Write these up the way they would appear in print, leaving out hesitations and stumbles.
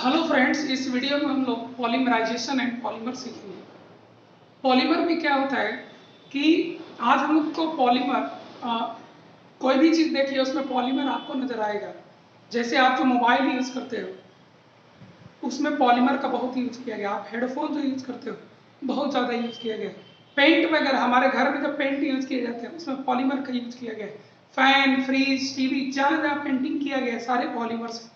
Hello friends, इस video में हम लोग पॉलीमराइजेशन एंड पॉलीमर सीखेंगे। पॉलीमर में क्या होता है कि आज हम लोग को पॉलीमर कोई भी चीज़ देखिए उसमें पॉलीमर आपको नजर आएगा। जैसे आप जो मोबाइल यूज़ करते हो उसमें पॉलीमर का बहुत यूज़ किया गया। आप हेडफोन जो यूज़ करते हो बहुत ज़्यादा यूज़ किया गया। पेंट वगैरह हमारे घर में जब पेंट यूज़ किए जाते हैं उसमें पॉलीमर का यूज़ किया गया। फैन, फ्रिज, टीवी, जहाँ जहाँ पेंटिंग किया गया सारे पॉलीमर से।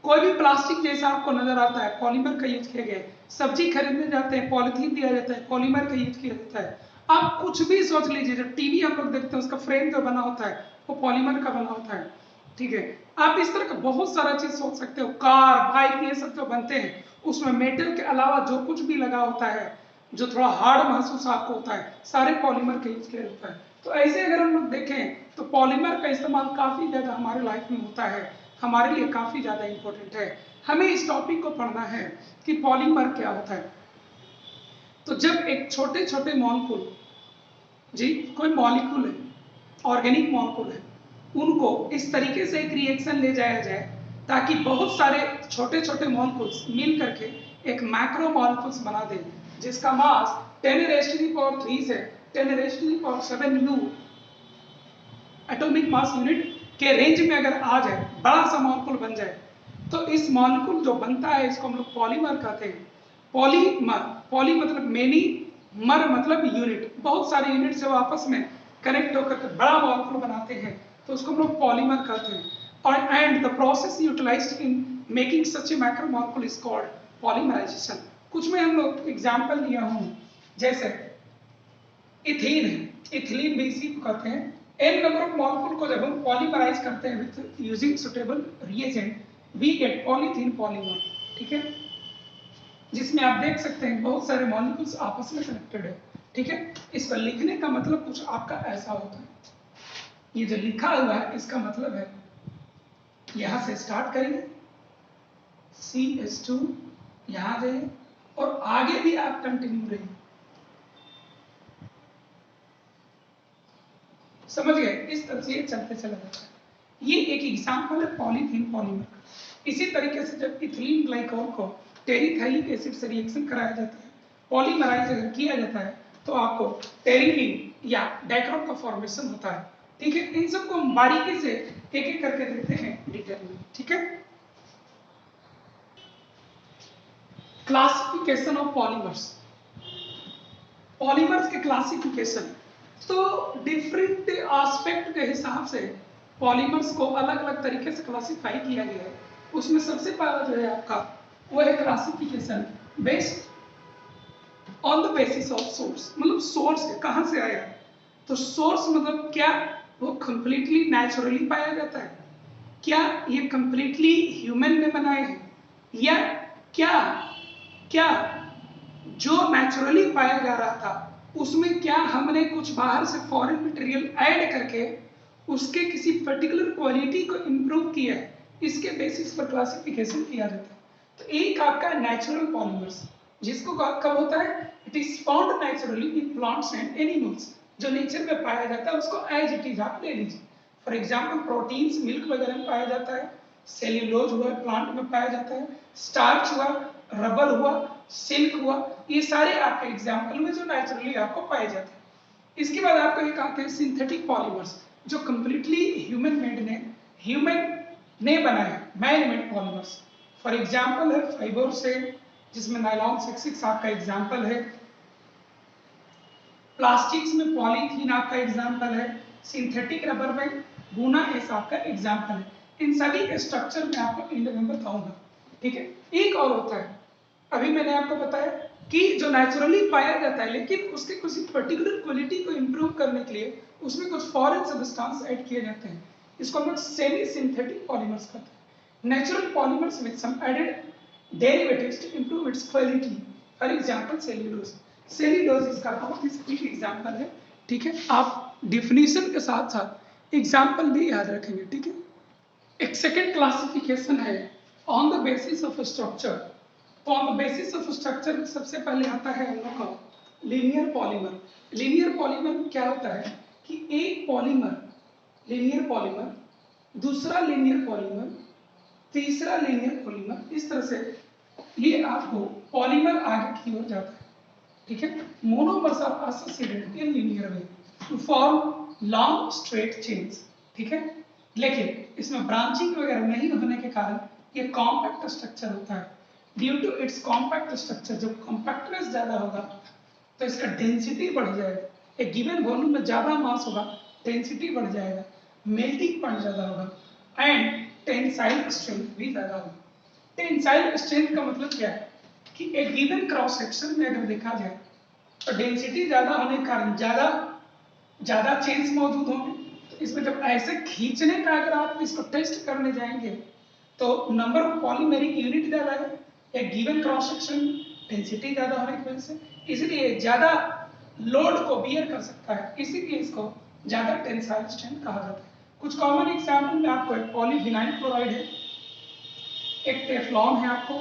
कोई भी प्लास्टिक जैसा आपको नजर आता है पॉलीमर का यूज किया गया है। सब्जी खरीदने जाते हैं पॉलीथीन दिया जाता है, पॉलीमर का यूज किया जाता है। आप कुछ भी सोच लीजिए, जो टीवी हम लोग देखते हैं उसका फ्रेम जो बना होता है वो पॉलीमर का बना होता है। ठीक है, आप इस तरह का बहुत सारा चीज सोच सकते हो। कार, बाइक, ये सब जो बनते हैं उसमें मेटल के अलावा जो कुछ भी लगा होता है जो थोड़ा हार्ड महसूस आपको होता है सारे पॉलीमर का यूज किया जाता है। तो ऐसे अगर हम लोग देखें तो पॉलीमर का इस्तेमाल काफी ज्यादा हमारे लाइफ में होता है, हमारे लिए काफी ज्यादा इंपॉर्टेंट है। हमें इस टॉपिक को पढ़ना है कि पॉलीमर क्या होता है। तो जब एक छोटे छोटे मॉलिक्यूल, जी कोई मॉलिक्यूल है, ऑर्गेनिक मॉलिक्यूल है, उनको इस तरीके से एक रिएक्शन ले जाया जाए ताकि बहुत सारे छोटे छोटे मॉलिक्यूल्स मिल करके एक मैक्रो मॉलिक्यूल्स बना दे जिसका मास 10⁻³ से 10⁻⁷ U एटॉमिक मास यूनिट के रेंज में अगर आ जाए, बड़ा सा मॉलिक्यूल बन जाए, तो इस मॉलिक्यूल जो बनता है इसको हम लोग पॉलीमर कहते हैं। पॉलीमर, पॉली मतलब मेनी, मर मतलब यूनिट, बहुत सारे यूनिट से वो आपस में कनेक्ट होकर के बड़ा मॉलिक्यूल बनाते हैं, तो उसको हम लोग पॉलीमर कहते हैं। और and the process utilized in making such a macro molecule is called polymerization. कुछ में हम लोग एग्जांपल लिया हूं, जैसे इथीन है, इथिलीन भी इसी को कहते हैं। n नंबर ऑफ मॉलिक्यूल को जब हम पॉलीमराइज करते हैं with using suitable reagent we get polythene polymer. ठीक है, जिसमें आप देख सकते हैं बहुत सारे मॉलिक्यूल्स आपस में कनेक्टेड है। ठीक है, इसको लिखने का मतलब कुछ आपका ऐसा होता है, ये जो लिखा हुआ है इसका मतलब है, यहां से स्टार्ट करिए CH2, यहां जाइए और आगे भी आप कंटिन्यू रहिए। समझ गए? इस तरह से ये चलते चला जाता है। ये एक एग्जाम्पल है पॉलीथीन पॉलीमर का। इसी तरीके से जब इथिलीन ग्लाइकॉल को टेरिथाइलिक एसिड से रिएक्शन कराया जाता है, पॉलीमराइज अगर किया जाता है, तो आपको टेरिलीन या डाइक्रोम का फॉर्मेशन होता है। ठीक है, इन सबको हम बारीकी से एक एक करके देखते हैं डिटेल में। ठीक है, क्लासिफिकेशन ऑफ पॉलीमर्स। पॉलीमर्स के क्लासिफिकेशन, तो डिफरेंट एस्पेक्ट के हिसाब से पॉलीमर्स को अलग अलग तरीके से क्लासिफाई किया गया है। उसमें सबसे पहला जो है आपका वो है classification based on the basis of source. मतलब सोर्स कहां से आया, तो सोर्स मतलब क्या वो कंप्लीटली नेचुरली पाया जाता है, क्या ये कंप्लीटली ह्यूमन ने बनाए हैं, या क्या क्या जो नेचुरली पाया जा रहा था उसमें क्या हमने कुछ बाहर से फॉरेन मटेरियल ऐड करके उसके किसी पर्टिकुलर क्वालिटी को इंप्रूव किया है। इसके बेसिस पर क्लासिफिकेशन किया जाता है। तो एक आपका नेचुरल पॉलीमर्स, जिसको कब होता है, it is found naturally in plants and animals, जो नेचर में पाया जाता है उसको एज इट इज आप ले लीजिए। फॉर एग्जाम्पल प्रोटीन्स मिल्क वगैरह में पाया जाता है, सेल्यूलोज हुआ प्लांट में पाया जाता है, स्टार्च हुआ, रबर हुआ, सिल्क हुआ, ये सारे आपके एग्जाम्पल हुए जो नेचुरली आपको पाए जाते हैं। इसके बाद आपको एक आते हैं सिंथेटिक पॉलीमर्स, जो कंप्लीटली ह्यूमन ने बनाया, man made polymers. For example है फाइबर से, जिसमें नायलॉन 66 आपका एग्जाम्पल है, प्लास्टिक्स में पॉलीथीन आपका एग्जाम्पल है, सिंथेटिक रबर में गुना एस आपका एग्जाम्पल है। इन सभी स्ट्रक्चर में आपको इंड में बताऊंगा। ठीक है, एक और होता है, अभी मैंने आपको बताया कि जो नेचुरली पाया जाता है लेकिन उसके कुछ पर्टिकुलर क्वालिटी को इंप्रूव करने के लिए उसमें कुछ फॉरेन सब्सटेंस ऐड किए जाते हैं, इसको हम लोग सेमी सिंथेटिक पॉलीमर्स कहते हैं। Natural polymers with some added derivatives to improve its quality. For example cellulose, cellulose इसका बहुत ही सटीक एग्जांपल है। ठीक है, आप डिफिनीशन के साथ साथ एग्जांपल भी याद रखेंगे। ठीक है, एक सेकेंड क्लासिफिकेशन है on the basis of structure. तो on the basis of structure में सबसे पहले आता है हम लोग का लीनियर पॉलीमर। लीनियर पॉलीमर में क्या होता है कि एक पॉलीमर, लीनियर पॉलीमर, दूसरा लीनियर पॉलीमर, तीसरा लीनियर पॉलीमर, इस तरह से ये आपको पॉलीमर आगे की ओर जाता है, ठीक है। Monomers are associated in linear way to form long straight chains, ठीक है। लेकिन इसमें ब्रांचिंग वगैरह नहीं होने के कारण ये कॉम्पैक्ट स्ट्रक्चर होता है। Due to its compact structure, जब कॉम्पैक्टनेस ज्यादा होगा तो इसका डेंसिटी बढ़ जाएगा। एक गिवन वॉल्यूम में ज्यादा मास होगा, डेंसिटी बढ़ जाएगा, मेल्टिंग पॉइंट ज्यादा होगा एंड टेंसाइल स्ट्रेंथ भी ज्यादा होगा। टेंसाइल स्ट्रेंथ का मतलब क्या है कि एक गिवन क्रॉस सेक्शन में अगर देखा जाए तो डेंसिटी ज्यादा होने के कारण ज्यादा चेन्स मौजूद होंगे। तो इसमें जब ऐसे खींचने का अगर आप इसको टेस्ट करने जाएंगे तो नंबर ऑफ पॉलीमेरिक यूनिट ज्यादा है एक गिवन क्रॉस सेक्शन में, डेंसिटी ज्यादा होने की वजह से, इसलिए ज्यादा लोड को बियर कर सकता है, इसीलिए इसको ज्यादा टेंसाइल स्ट्रेंथ कहा जाता है। कुछ कॉमन एग्जाम्पल में आपको एक पॉलीविनाइल क्लोराइड है, एक टेफ्लॉन है, आपको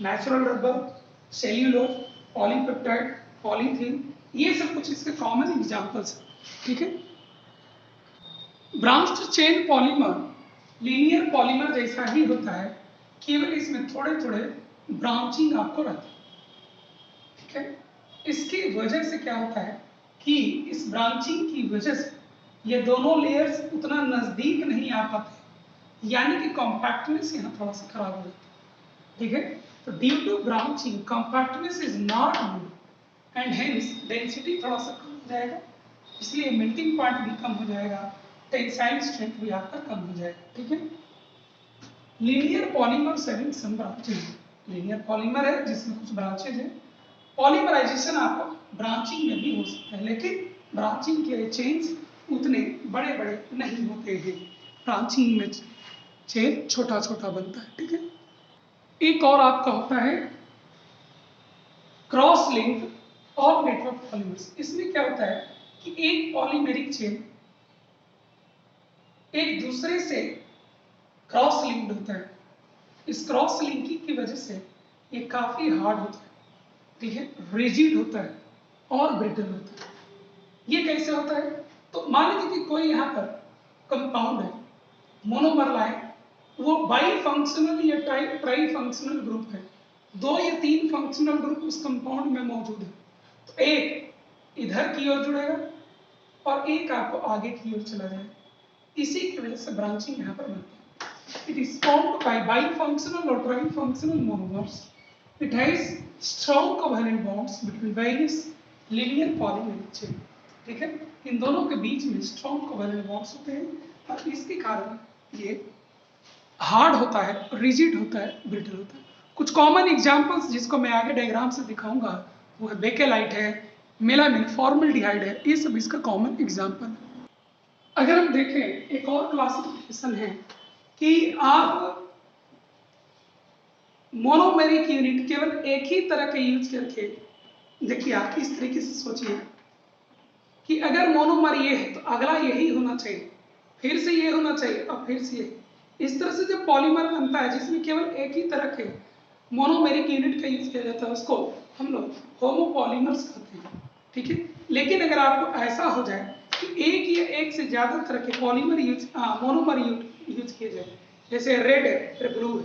natural rubber, cellulose, polypeptide, polythene, ये सब कुछ इसके कॉमन एग्जांपल्स हैं, ठीक है। Branched chain polymer linear polymer जैसा ही होता है, केवल इसमें थोड़े थोड़े ब्रांचिंग आपको रहती है, ठीक है। इसकी वजह से क्या होता है कि इस ब्रांचिंग की वजह से ये दोनों लेयर्स उतना नजदीक नहीं आ पाते, यानी कि कॉम्पैक्टनेस यहाँ थोड़ा सा खराब हो जाता है, ठीक है। तो due to branching compactness is not good and hence density थोड़ा सा कम हो जाएगा, इसलिए मेल्टिंग पॉइंट भी कम हो जाएगा, टेंसाइल स्ट्रेंथ भी आपका कम हो जाएगा, ठीक है। लीनियर पॉलीमर सेविंग सम ब्रांचेज, लीनियर पॉलीमर है जिसमें कुछ ब्रांचेज है। पॉलीमराइजेशन आपको ब्रांचिंग में भी हो सकता है, लेकिन ब्रांचिंग के चेन्स उतने बड़े बड़े नहीं होते हैं, ब्रांचिंग में चेन छोटा छोटा बनता है, ठीक है। एक और आपका होता है क्रॉस लिंक और नेटवर्क पॉलीमर्स। इसमें क्या होता है कि एक पॉलीमेरिक चेन एक दूसरे से क्रॉस लिंक्ड होता है। इस क्रॉस लिंकिंग की वजह से ये काफी हार्ड होता है, ठीक है, रिजिड होता है और ब्रिटल होता है। ये कैसे होता है? तो मान लीजिए कि कोई यहाँ पर कंपाउंड है, मोनोमर लाइन, वो बाई फंक्शनल या ट्राई फंक्शनल ग्रुप है, 2 या 3 फंक्शनल ग्रुप उस कंपाउंड में मौजूद है। तो एक इधर की ओर जुड़ेगा और एक आपको आगे की ओर चला जाएगा, इसी की वजह से ब्रांचिंग यहाँ पर बनती है। It is formed by bifunctional और trifunctional monomers. It has strong covalent bonds between various linear polymeric chain, ठीक है। इन दोनों के बीच में स्ट्रॉन्ग कोवेलेंट बॉन्ड्स होते हैं और इसके कारण ये हार्ड होता है, रिजिड होता है, ब्रिटल होता है। कुछ कॉमन एग्जांपल्स जिसको मैं आगे डायग्राम से दिखाऊंगा वो है बेकेलाइट है, मेलामिन, फॉर्मल्डिहाइड है, ये सब इसका कॉमन एग्जांपल है। अगर हम देखें एक और क्लासिफिकेशन है कि आप मोनोमेरिक यूनिट केवल एक ही तरह के यूज करके, देखिए आप इस तरीके से सोचिए कि अगर मोनोमर ये है तो अगला यही होना चाहिए, फिर से ये होना चाहिए और फिर से ये। इस तरह से जब पॉलीमर बनता है जिसमें केवल एक ही तरह के मोनोमेरिक यूनिट का यूज किया जाता है उसको हम लोग होमोपॉलीमर्स कहते हैं, ठीक है। लेकिन अगर आपको ऐसा हो जाए कि एक या एक से ज्यादा तरह के पॉलीमर मोनोमर यूज किए जाए, जैसे रेड है फिर ब्लू है,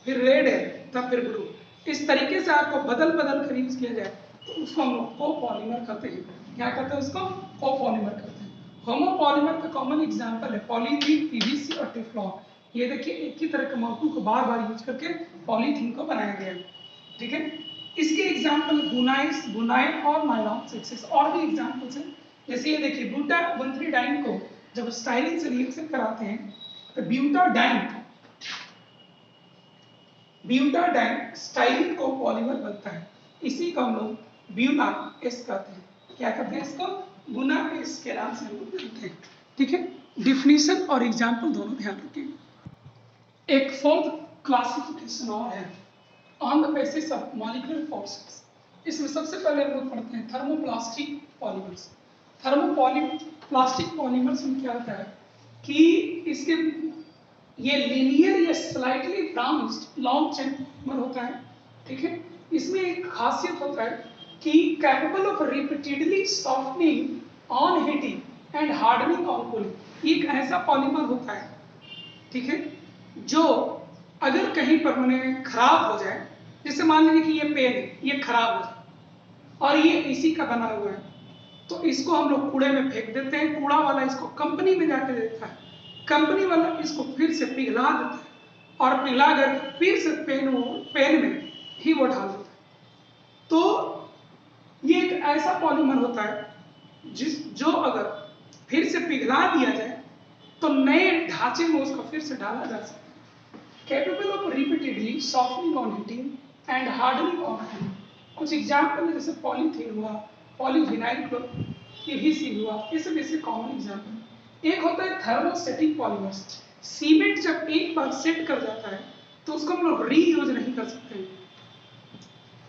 फिर रेड है तब फिर ब्लू, इस तरीके से आपको बदल बदल कर यूज किया जाए तो उसको हम लोग कोपॉलीमर कहते हैं। क्या कहते हैं उसको? कोपॉलीमर कहते हैं। होमोपॉलीमर का कॉमन एग्जांपल है पॉलीथीन, पीवीसी और टेफ्लॉन। ये देखिए एक ही तरह के मॉलिक्यूल को बार बार यूज करके पॉलीथीन को बनाया गया है, ठीक है। इसके एग्जांपल बुनाइल और नायलॉन सक्सेस, और भी एग्जांपल्स हैं। जैसे ये देखिए ब्यूटा 1,3-डाइन को जब स्टाइलिन से रिएक्शन कराते हैं तो ब्यूटाडाइन स्टाइलिन को पॉलीमर बनता है, इसी को हम लोग ब्यूना एस कहते हैं। क्या कहते हैं इसको? बुना एस के नाम से हम लोग जानते हैं, ठीक है। डिफिनीशन और एग्जांपल दोनों ध्यान रखिएगा। एक फोर्थ क्लासिफिकेशन और है on the basis of molecular forces. इसमें सबसे पहले हम लोग पढ़ते हैं थर्मोप्लास्टिक पॉलीमर्स। थर्मोप्लास्टिक पॉलीमर्स में क्या होता है कि इसके ये लीनियर या slightly branched long chain polymer होता है, ठीक है। इसमें एक खासियत होता है कि capable of repeatedly softening on heating and hardening on cooling. एक ऐसा पॉलीमर होता है, ठीक है, जो अगर कहीं पर मैंने खराब हो जाए जैसे मान लीजिए कि ये पेन है, ये खराब है और ये इसी का बना हुआ है, तो इसको हम लोग कूड़े में फेंक देते हैं, कूड़ा वाला इसको कंपनी में जाके देता है, कंपनी वाला इसको फिर से पिघला देता है और पिघला कर फिर से पेन में ही वो डाल देता है। तो ये एक ऐसा पॉलीमर होता है जो अगर फिर से पिघला दिया जाए तो नए ढांचे में उसको फिर से डाला जा सकता है। Capable of repeatedly softening on heating and hardening on heating. कुछ एग्जाम्पल है जैसे पॉलीथीन हुआ, पॉलीविनाइल पीवीसी हुआ, ये सब इसके कॉमन एग्जाम्पल। एक होता है थर्मोसेटिंग पॉलीमर्स। सीमेंट जब एक बार सेट कर जाता है तो उसको हम लोग रीयूज नहीं कर सकते हैं,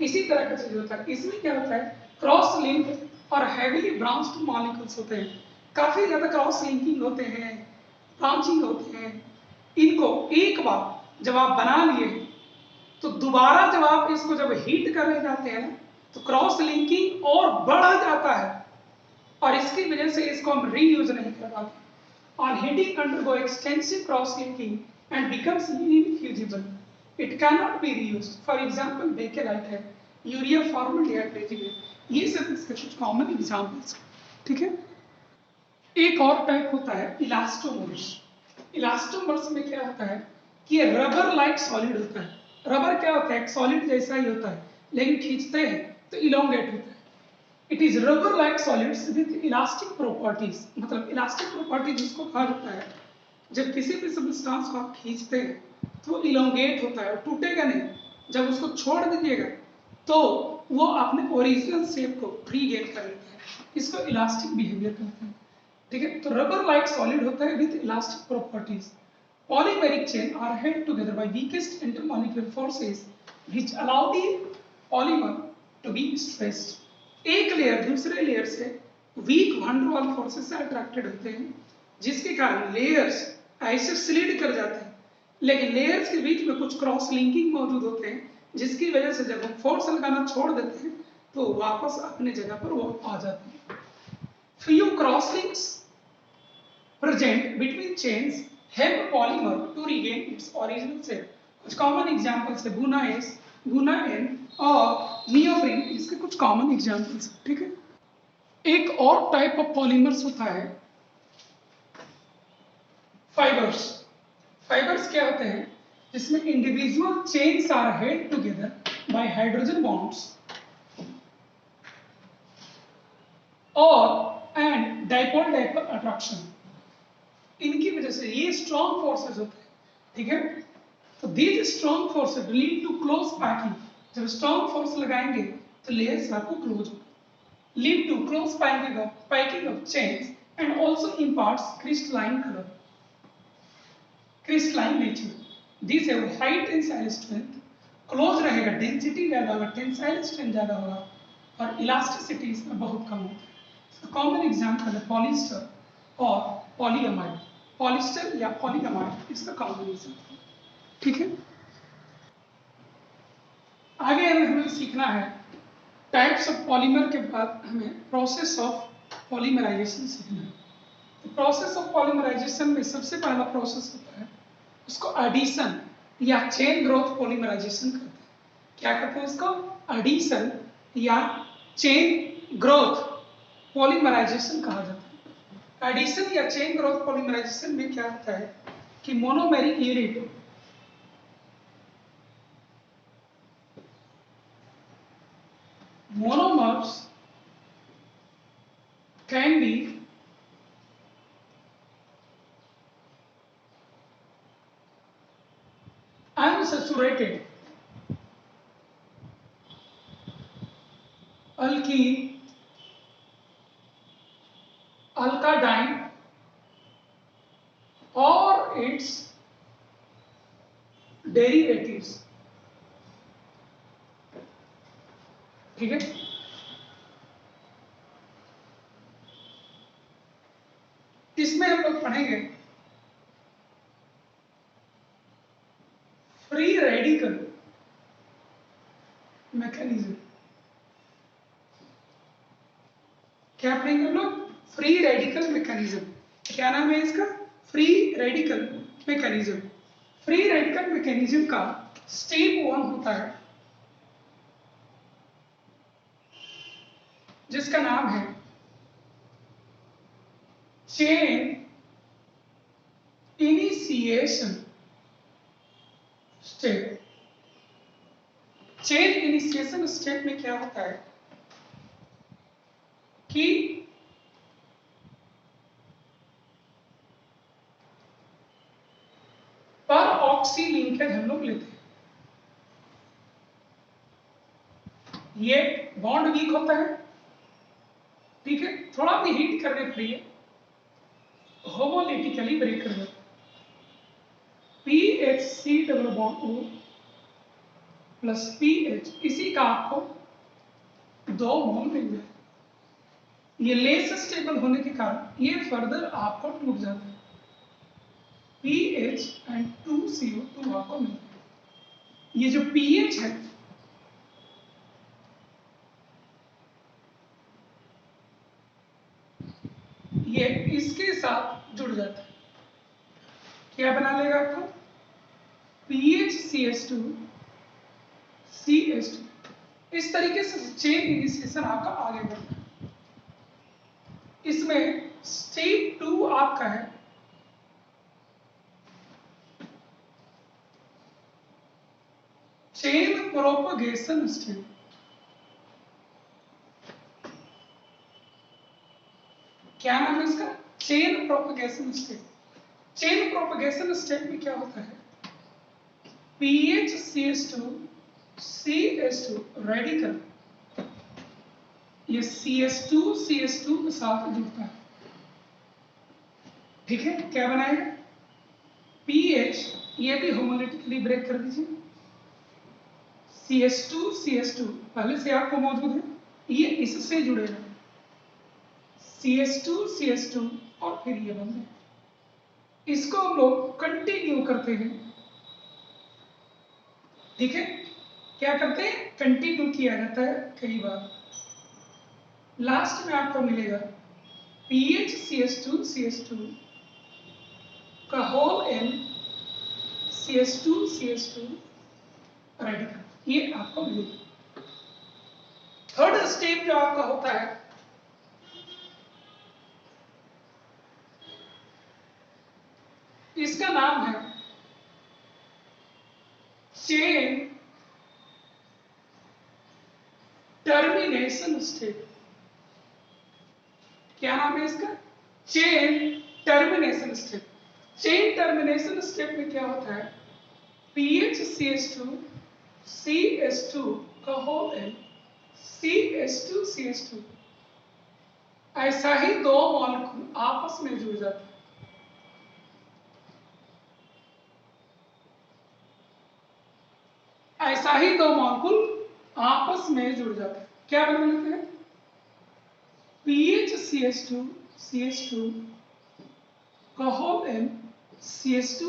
इसी तरह का चीज होता है। इसमें क्या होता है, क्रॉस लिंक और हैवीली ब्रांच्ड मॉलिक्यूल्स होते हैं, काफी ज्यादा क्रॉस लिंकिंग होते हैं, ब्रांचिंग होते हैं। इनको एक बार जब आप बना लिए तो दोबारा जब आप इसको जब हीट करने जाते हैं तो क्रॉस लिंकिंग और बढ़ जाता है और इसकी वजह से इसको हम रीयूज नहीं कर पाते। On heating undergo extensive cross linking and becomes infusible. It cannot be reused. For example, Bakelite है, यूरिया फॉर्मल्डिहाइड है, ये सब इसके कुछ कॉमन एग्जाम्पल्स। ठीक है, एक और टाइप होता है इलास्टोमर्स। इलास्टोमर्स में क्या होता है कि ये रबर लाइक सॉलिड होता है। रबर क्या होता है, एक सॉलिड जैसा ही होता है, लेकिन खींचते हैं तो इलोंगेट होता है। It is rubber like solids with elastic properties. मतलब इलास्टिक प्रॉपर्टी जिसको कहा जाता है, जब किसी भी सब्सटेंस को आप खींचते हैं तो वो इलोंगेट होता है और टूटेगा नहीं। जब उसको छोड़ दीजिएगा तो वो अपने ओरिजिनल शेप को रीगेन कर लेता है, इसको इलास्टिक बिहेवियर कहते हैं। ठीक है, तो रबर लाइक सॉलिड होता है with elastic properties. Polymeric chain are held together by weakest intermolecular forces which allow the polymer to be stressed. एक लेयर दूसरे लेयर से वीक वंडर वाल फोर्सेस से अट्रैक्टेड होते हैं, जिसके कारण लेयर्स ऐसे स्लिड कर जाते हैं, लेकिन लेयर्स के बीच में कुछ क्रॉस लिंकिंग मौजूद होते हैं, जिसकी वजह से जब हम फोर्स लगाना छोड़ देते हैं तो वापस अपने जगह पर वो आ जाते हैं। Few cross links present between chains help polymer to regain its original shape. कुछ कॉमन एग्जांपल्स है गुना एस, गुना एन और नियोप्रीन, इसके कुछ कॉमन एग्जांपल्स। ठीक है, एक और टाइप ऑफ पॉलीमर्स होता है फाइबर्स। फाइबर्स क्या होते हैं, जिसमें individual chains are held together by hydrogen bonds और एंड डाइपोल डाइपोल अट्रैक्शन। इनकी वजह से ये स्ट्रॉन्ग फोर्सेस होते हैं। ठीक है, तो these strong forces lead to close packing. जब स्ट्रॉन्ग फोर्स लगाएंगे तो लेयर्स आपको क्लोज होगा, lead to close packing of chains and also imparts crystalline colour, crystalline nature. This have high tensile strength, close रहेगा, डेंसिटी ज्यादा होगा, tensile strength ज्यादा होगा और इलास्टिसिटी इसमें बहुत कम होता है। इसका कॉमन एग्जांपल है पॉलिएस्टर और पॉलीअमाइड। पॉलिएस्टर या पॉलीअमाइड इसका कॉम्बिनेशन। ठीक है, आगे हमें सीखना है टाइप्स ऑफ पॉलीमर के बाद हमें प्रोसेस ऑफ पॉलीमराइजेशन सीखना है। तो प्रोसेस ऑफ पॉलीमराइजेशन में सबसे पहला प्रोसेस होता है, उसको एडिशन या चेन ग्रोथ पॉलीमराइजेशन कहते हैं। क्या कहते हैं उसको, एडिशन या चेन ग्रोथ पॉलीमराइजेशन कहा जाता है। एडिशन या चेन ग्रोथ पॉलीमराइजेशन में क्या होता है कि monomeric unit monomers can be unsaturated alkene, alkadine or its derivatives। ठीक है, इसमें हम लोग पढ़ेंगे फ्री रेडिकल मैकेनिज्म। क्या पढ़ेंगे हम लोग, फ्री रेडिकल मैकेनिज्म। क्या नाम है इसका, free radical mechanism. Free radical mechanism का स्टेप 1 होता है जिसका नाम है chain initiation state. Chain initiation state में क्या होता है कि पर ऑक्सी लिंकेज हम लोग लेते हैं, ये बॉन्ड वीक होता है, ठीक है, थोड़ा भी हीट करने पर ये होमोलिटिकली ब्रेक कर जाता है। PHC double bond O plus PH, इसी का आपको 2 मोल मिल जाए। ये लेस स्टेबल होने के कारण ये फर्दर आपको टूट जाता है। PH एंड 2CO2 आपको मिलता है। ये जो PH है ये इसके साथ जुड़ जाता है, क्या बना लेगा आपको PHCH2 CH2। इस तरीके से चेन इनिशिएशन आपका आगे बढ़ता है। इसमें स्टेप 2 आपका है चेन प्रोपगेशन स्टेप। क्या नाम है इसका? Chain propagation step. Chain propagation step में क्या होता है, PHCH2 CH2 रेडिकल ये CH2 के साथ जुड़ता है, ठीक है, क्या बनाएगा PH, ये भी होमोलिटिकली ब्रेक कर दीजिए। CH2 पहले से आपको मौजूद है, ये इससे जुड़ेगा CH2 और फिर ये बन जाए। इसको हम लोग कंटिन्यू करते हैं, ठीक है, क्या करते हैं कंटिन्यू किया जाता है कई बार। लास्ट में आपको मिलेगा PHCH2 का होल N CH2 रेडिकल, ये आपको मिलेगा। थर्ड स्टेप जो आपका होता है इसका नाम है चेन टर्मिनेशन स्टेप। क्या नाम है इसका? Chain termination step. Chain termination step में क्या होता है PHCH2 CH2 का होल N CH2 ऐसा ही 2 मॉलिक्यूल आपस में जुड़ जाते हैं। ऐसा ही 2 मॉलिक्यूल आपस में जुड़ जाते हैं, क्या बना लेते हैं PHCH2 का होल N CH2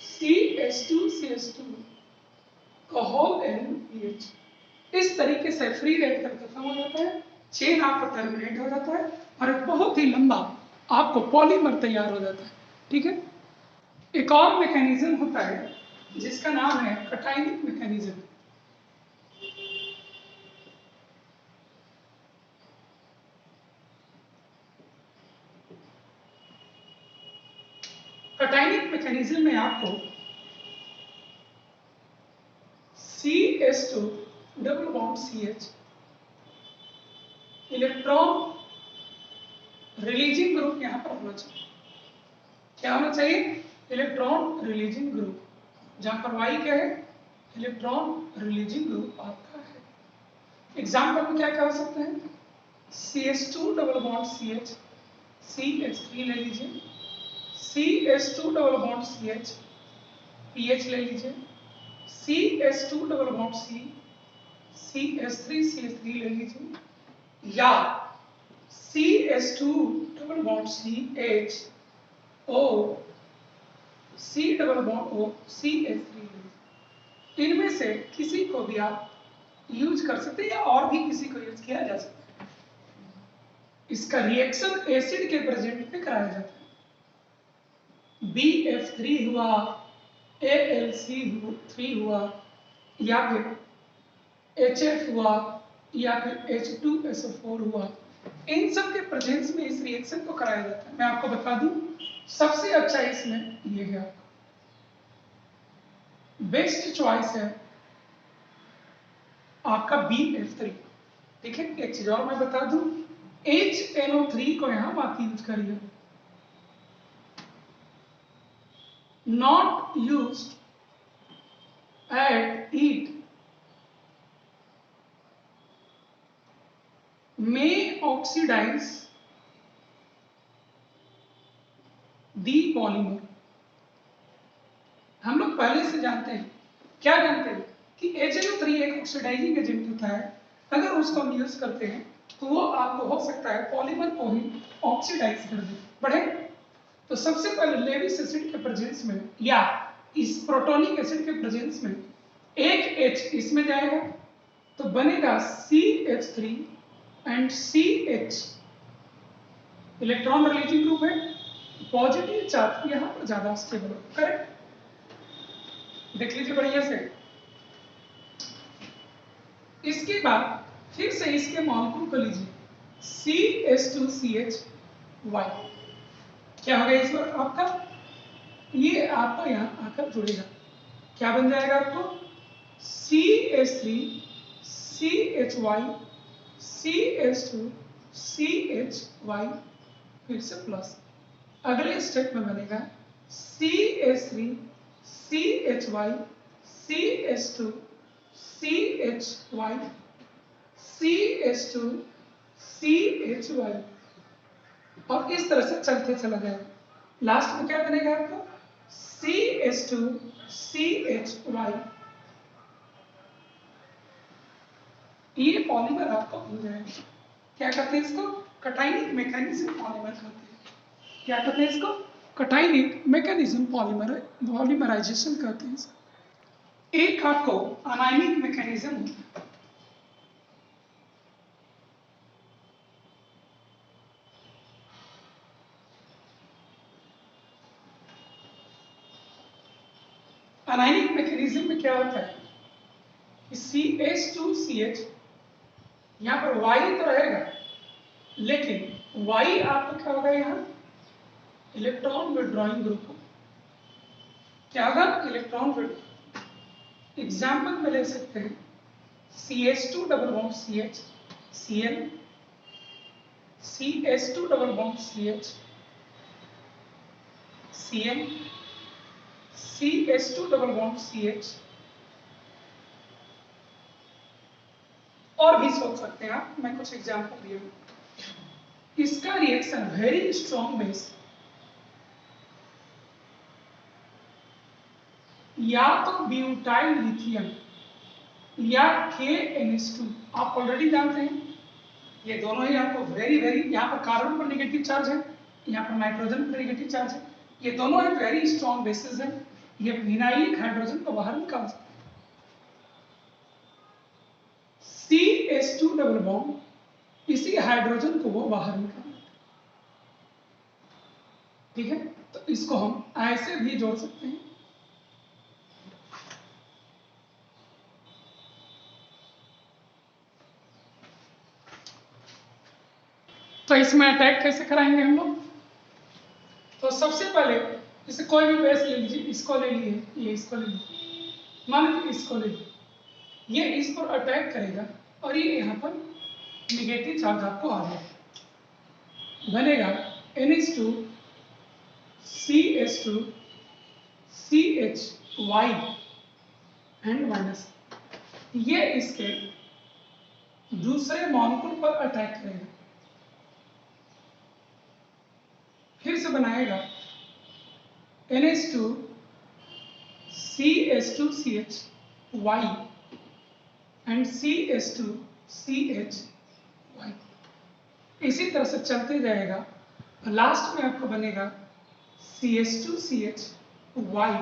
CH2 का होल N PH। इस तरीके से फ्री रेडिकल खत्म हो जाता है, चेन आपका टर्मिनेट हो जाता है और एक बहुत ही लंबा आपको पॉलीमर तैयार हो जाता है, ठीक है। एक और मैकेनिज्म होता है जिसका नाम है कटायनिक मैकेनिज्म। कटायनिक मैकेनिज्म में आपको CH2 double bond CH electron releasing group यहां पर होना चाहिए। क्या होना चाहिए? इलेक्ट्रॉन रिलीजिंग ग्रुप, जहां पर Y क्या है? इलेक्ट्रॉन रिलीजिंग ग्रुप आपका है। एग्जाम्पल में क्या कह सकते हैं? CH2 double bond CH CH3 ले लीजिए, CH2 double bond CH PH ले लीजिए, CH2 double bond C CH3 ले लीजिए, या CH2 double bond CH O C double bond O CH3। इनमें से किसी को भी आप यूज कर सकते हैं या और भी किसी को यूज किया जा सकता है। इसका रिएक्शन एसिड के प्रेजेंट में कराया जाता है। BF3 हुआ AlC3 हुआ या फिर HF हुआ या फिर H2SO4 हुआ, इन सब के प्रेजेंस में इस रिएक्शन को कराया जाता है। मैं आपको बता दूं, सबसे अच्छा इसमें ये है, बेस्ट चॉइस है आपका BF3। ठीक है, एक चीज और मैं बता दूं, HNO3 को यहां मत यूज करिए, not used at it may oxidize the polymer। हम लोग पहले से जानते हैं, क्या जानते हैं कि HNO3 एक ऑक्सीडाइजिंग एजेंट होता है। अगर उसको हम यूज करते हैं तो वो आपको हो सकता है पॉलीमर को ही ऑक्सीडाइज कर दे, बढ़े। तो सबसे पहले लेविस एसिड के प्रेजेंस में या इस प्रोटोनिक एसिड के प्रेजेंस में एक H इसमें जाएगा तो बनेगा CH3 and CH, electron releasing group है, पॉजिटिव चार्ज यहां पर ज्यादा स्टेबल हो, करेक्ट। देख लीजिए बढ़िया से। इसके बाद फिर से इसके मॉलिक्यूल को लीजिए, CH2CHY, क्या हो गया इस बार आपका, ये आपका यहाँ आकर जुड़ेगा, क्या बन जाएगा आपको, CH3 CHY CH2 CHY, फिर से प्लस। अगले स्टेप में बनेगा CH3 CHY CH2 CHY CH2 CHY, और इस तरह से चलते चला जाएगा। लास्ट में क्या बनेगा आपको, CH2 CHY। ये पॉलीमर आपको मिल जाएगा। क्या कहते हैं इसको, कटाइनिक मैकेनिज्म पॉलीमर कहते हैं। क्या कहते हैं इसको, कटाइनिक मैकेनिज्म पॉलीमराइजेशन कहते हैं। एक आपको अनायनिक मैकेनिज्म, अनायनिक मैकेनिज्म में क्या होता है कि CH2CH, यहाँ पर Y तो रहेगा लेकिन Y आपका क्या होगा, यहाँ इलेक्ट्रॉन विड्रॉइंग ग्रुप हो, क्या होगा, इलेक्ट्रॉन विड्रॉइंग। एग्जाम्पल में ले सकते हैं CH2 double bond CH Cl, CH2 double bond CH Cl, CH2 double bond CH, और भी सोच सकते हैं आप, मैं कुछ एग्जाम्पल दिया हूं। इसका रिएक्शन वेरी स्ट्रॉन्ग बेस, या तो ब्यूटाइल लिथियम या KNH2, आप ऑलरेडी जानते हैं ये दोनों ही आपको वेरी यहाँ पर कार्बन पर नेगेटिव चार्ज है, यहाँ पर नाइट्रोजन पर नेगेटिव चार्ज है, ये दोनों ही वेरी स्ट्रॉन्ग बेसिस है, ये विनाइलिक हाइड्रोजन को बाहर निकाल सकते हैं। CH2 डबल बॉन्ड इसी हाइड्रोजन को वो बाहर निकाल, ठीक है। तो इसको हम ऐसे भी जोड़ सकते हैं, तो इसमें अटैक कैसे कराएंगे हम लोग। तो सबसे पहले जैसे कोई भी बेस ले लीजिए, इसको ले लिए, ये इसको ले लीजिए, मान लीजिए इसको ले लीजिए, ये इस पर अटैक करेगा और ये यहाँ पर निगेटिव चार्ज आपको आ गया, बनेगा NH2 CH2 CHY and minus, ये इसके दूसरे मॉलिक्यूल पर अटैक करेगा, फिर से बनाएगा NH2 CH2 CHY and CH2 CHY, इसी तरह से चलते जाएगा। लास्ट में आपको बनेगा CH2 CHY।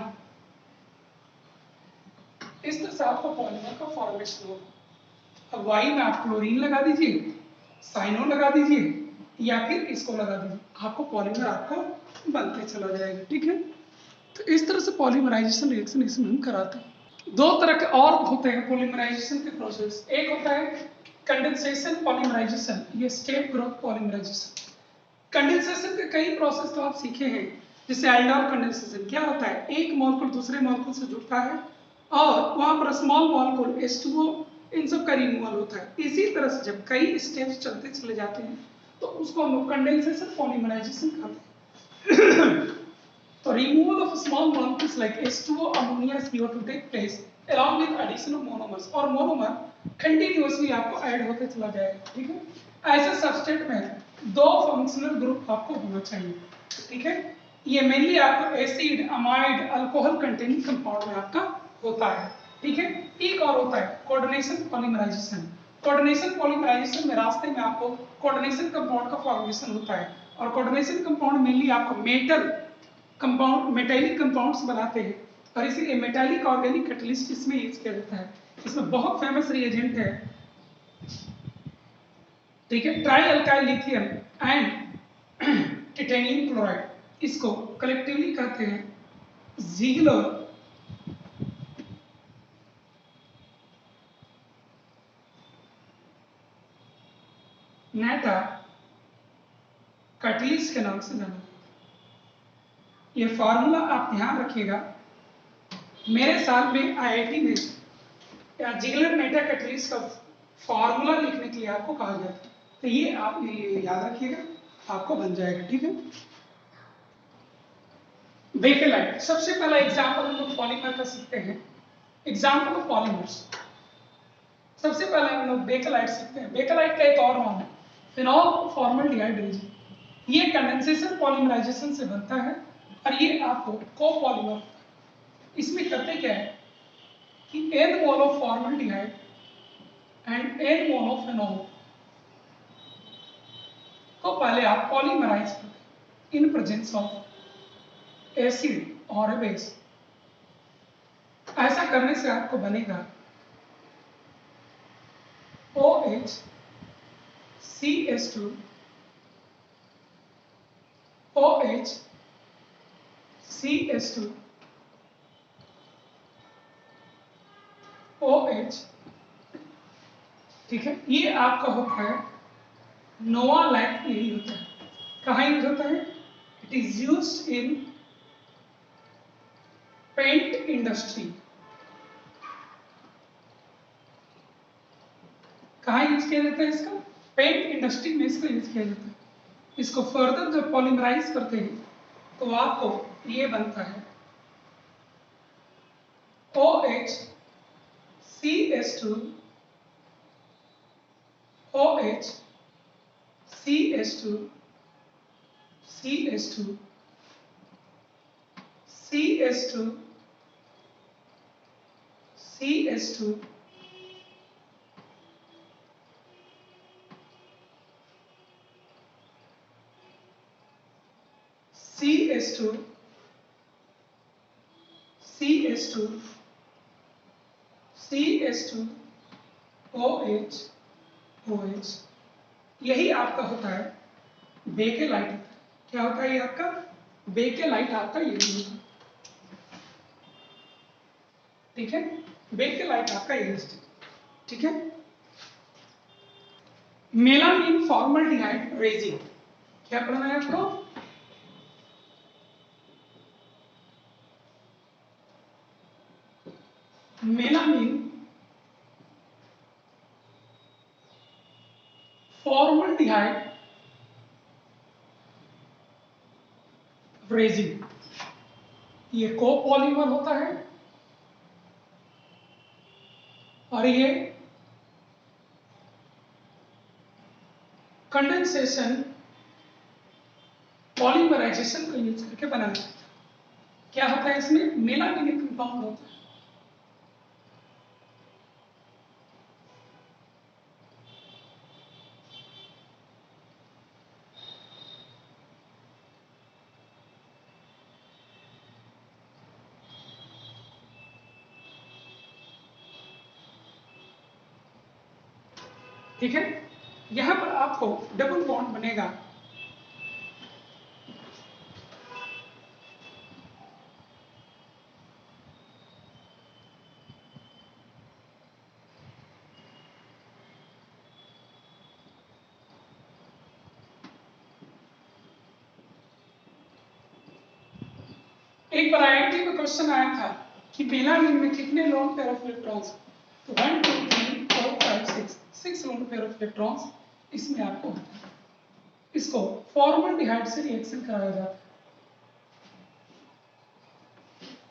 इस तरह से आपको पॉलीमर का फॉर्मेशन होगा। अब Y में आप क्लोरीन लगा दीजिए, साइनो लगा दीजिए या फिर इसको लगा दीजिए, आपको पॉलीमर आपको बनते चला जाएगा, ठीक है। तो इस तरह से पॉलीमराइजेशन रिएक्शन इसमें हम कराते हैं। दो तरह के और होते हैं पॉलीमराइजेशन के प्रोसेस। एक होता है कंडेंसेशन पॉलीमराइजेशन, ये स्टेप ग्रोथ पॉलीमराइजेशन। कंडेंसेशन के कई प्रोसेस तो आप सीखे हैं, जैसे एल्डोल कंडेंसेशन। क्या होता है, एक मॉलिक्यूल दूसरे मॉलिक्यूल से जुड़ता है और वहां पर स्मॉल मॉलिक्यूल H2O इन सब का रिमूवल होता है। इसी तरह से जब कई स्टेप्स चलते चले जाते हैं तो उसको हम लोग कंडेंसेशन पॉलीमराइजेशन कहते हैं। तो removal of small molecules like H2O, ammonia, CO2 take place along with addition of monomers, और monomer continuously आपको ऐड होते चला जाएगा। ठीक है, ऐसे सबस्टेट में दो फंक्शनल ग्रुप आपको होना चाहिए। ठीक है, ये मेनली आपको acid, amide, alcohol containing compound में आपका होता है। ठीक है, एक और होता है कोऑर्डिनेशन पॉलीमराइजेशन। कोऑर्डिनेशन पॉलीमराइजेशन में रास्ते में आपको कोऑर्डिनेशन कंपाउंड का फॉर्मेशन होता है, और कोऑर्डिनेशन कंपाउंड मेनली आपको मेटल कंपाउंड, मेटालिक कंपाउंड्स बनाते हैं, और इसीलिए मेटालिक ऑर्गेनिक कैटलिस्ट इसमें यूज किया जाता है। इसमें बहुत फेमस रिएजेंट है, ठीक है, try alkyl lithium and titanium chloride, इसको कलेक्टिवली कहते हैं ज़िगलर नाटा कैटलिस्ट के नाम से जाना। ये फार्मूला आप ध्यान रखिएगा, मेरे साल में आईआईटी में या जिगलर नाटा कैटलिस्ट का फार्मूला लिखने के लिए आपको कहा गया था, तो ये आप याद रखिएगा, आपको बन जाएगा। ठीक है, बेकेलाइट सबसे पहला एग्जाम्पल हम लोग पॉलीमर का सीखते हैं। एग्जाम्पल ऑफ पॉलीमर्स, सबसे पहले हम लोग बेकेलाइट सीखते हैं। बेकेलाइट का एक और नाम है फिनॉल फॉर्मल्डिहाइड रेजिन। ये कंडेंसेशन पॉलीमराइजेशन से बनता है, और ये आपको कोपॉलीमर, इसमें करते क्या है कि n mole of formaldehyde and n mole of phenol को पहले आप पॉलीमराइज करते हैं इन प्रेजेंस ऑफ एसिड और बेस। ऐसा करने से आपको बनेगा OH CH2 OH CH2 OH। ठीक है, ये आपका होता है नोवा लाइट, यही होता है। कहाँ यूज होता है, it is used in paint industry. कहाँ यूज किया जाता है इसका, पेंट इंडस्ट्री में इसको यूज किया जाता है। इसको फर्दर जब पॉलीमराइज करते हैं तो आपको ये बनता है OH CH2 OH CH2 CH2 CH2 CH2 CH2 CH2 CH2 OH OH। यही आपका होता है बेकेलाइट। क्या होता है ये आपका बेकेलाइट, आपका यही होता है। ठीक है, बेकेलाइट आपका यही है। ठीक है, मेलामिन फॉर्मल्डिहाइड रेजिन, क्या पढ़ना है आपको, मेलामिन फॉर्मल्डिहाइड रेजिन, ये कोपॉलीमर होता है, और ये कंडेंसेशन पॉलीमराइजेशन को यूज करके बनाया जाता है। क्या होता है इसमें, मेलामिन कंपाउंड होता है। ठीक है, यहां पर आपको डबल बॉन्ड बनेगा, एक बार आईआईटी में क्वेश्चन आया था कि पहला रिंग में कितने लोन पेयर ऑफ इलेक्ट्रॉन्स, तो 1 2 3 4 5 6 लोन पेयर ऑफ इलेक्ट्रॉन्स इसमें आपको होता है। इसको फॉर्मल्डिहाइड से रिएक्शन कराया जाता है।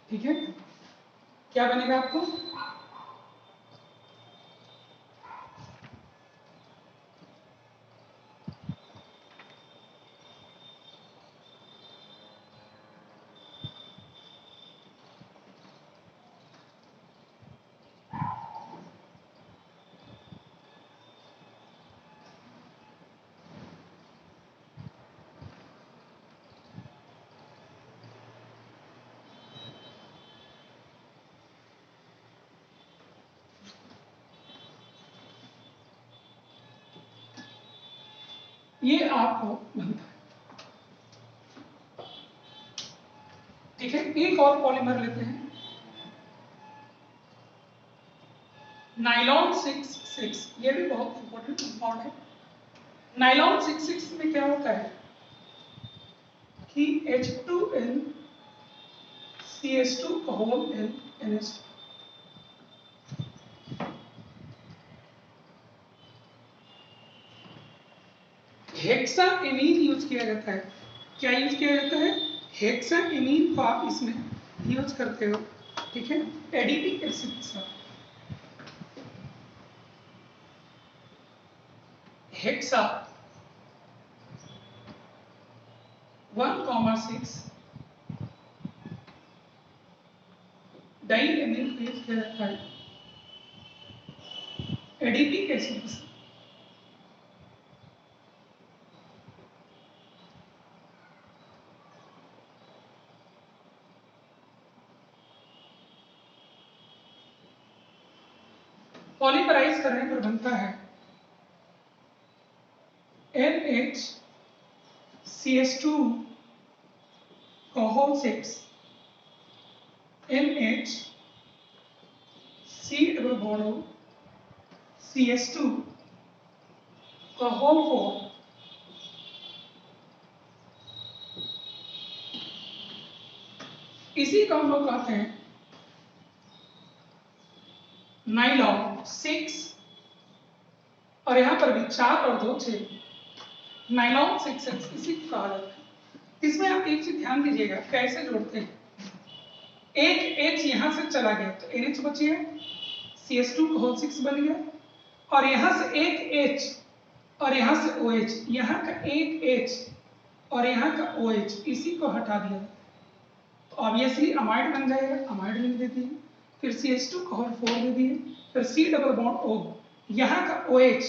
ठीक है, क्या बनेगा आपको, ये आपको बनता है। ठीक है, एक और पॉलीमर लेते हैं, नाइलॉन 6,6, ये भी बहुत इंपॉर्टेंट कंपाउंड है। नाइलॉन 6,6 में क्या होता है कि H2N CH2 whole N NH2, हेक्साएमीन use किया जाता है। क्या यूज किया जाता है, हेक्साएमीन का इसमें यूज करते हो। ठीक है, एडिपिक एसिड के साथ हेक्सा 1,6 डाइएमीन को यूज किया जाता है एडिपिक एसिड के साथ। पॉलीमराइज करने पर बनता है NHCH2 का whole 6 NHC double bond CH2 का होल 4, इसी को हम लोग कहते हैं नाइलॉन 6, और यहां पर भी 4 और 2 6, नाइलॉन 6 इसी को कहा जाता है। इसमें आप एक चीज ध्यान दीजिएगा, कैसे जोड़ते हैं, एक H यहां से चला गया तो NH बची है, CH2 का होल 6 बन गया, और यहां से एक H और यहां से OH, यहां का एक H और यहां का OH, इसी को हटा दिया तो ऑब्वियसली अमाइड बन जाएगा, अमाइड लिख देती है, फिर CH2 का होल 4 दे दिए, फिर C डबल बॉन्ड O, यहां का OH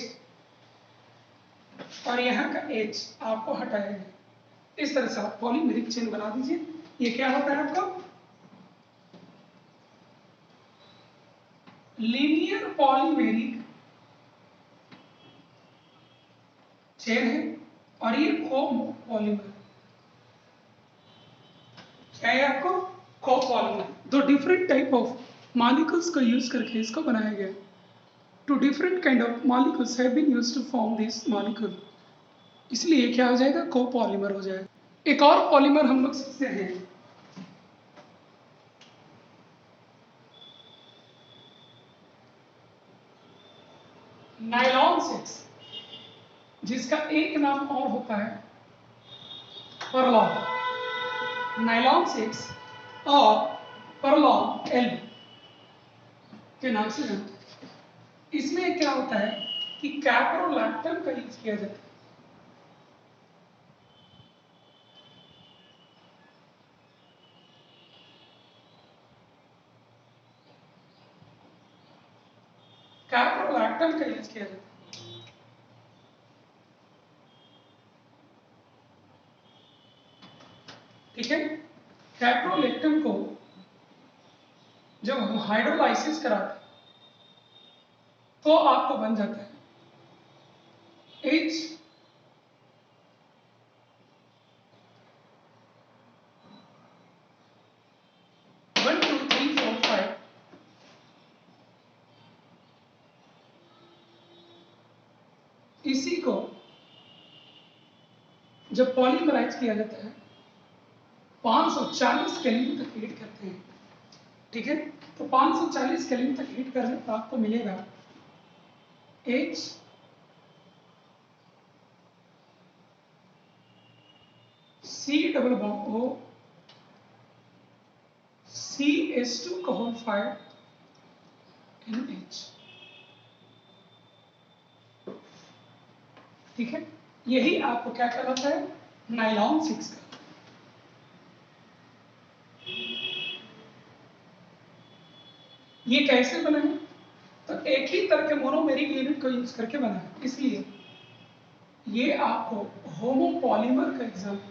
और यहां का H आपको हटाएगा। इस तरह से आप पॉलीमेरिक चेन बना दीजिए। ये क्या होता है आपका, लीनियर पॉलीमेरिक चेन है, और ये कोपॉलीमर, क्या है आपको, कोपॉलीमर। दो डिफरेंट टाइप ऑफ मॉलिक्यूल्स को यूज करके इसको बनाया गया। Two different kind of molecules have been used to form this molecule, इसलिए क्या हो जाएगा, कोपॉलीमर हो जाएगा। एक और पॉलीमर हम लोग सीखते हैं, नाइलॉन 6, जिसका एक नाम और होता है परलॉन। नाइलॉन 6 और परलॉन L के नाम से जानते हैं। इसमें क्या होता है कि कैप्रोलैक्टम का यूज किया जाता है। कैप्रोलैक्टम का यूज किया जाता है। ठीक है, कैप्रोलैक्टम को जब हम हाइड्रोलाइसिस कराते हैं तो आपको बन जाता है H one two three four five, इसी को जब पॉलीमराइज किया जाता है 540 केल्विन तक हीट करते हैं, ठीक है। तो 540 केल्विन तक हीट करने पर आपको मिलेगा H C double bond O CH2 का होल 5 NH, ठीक है। यही आपको क्या कहलाता है, नायलॉन 6 का। ये कैसे बना है, तो एक ही तरह के मोनोमेरिक यूनिट को यूज करके बना है, इसलिए ये आपको होमोपॉलीमर का एग्जाम्पल।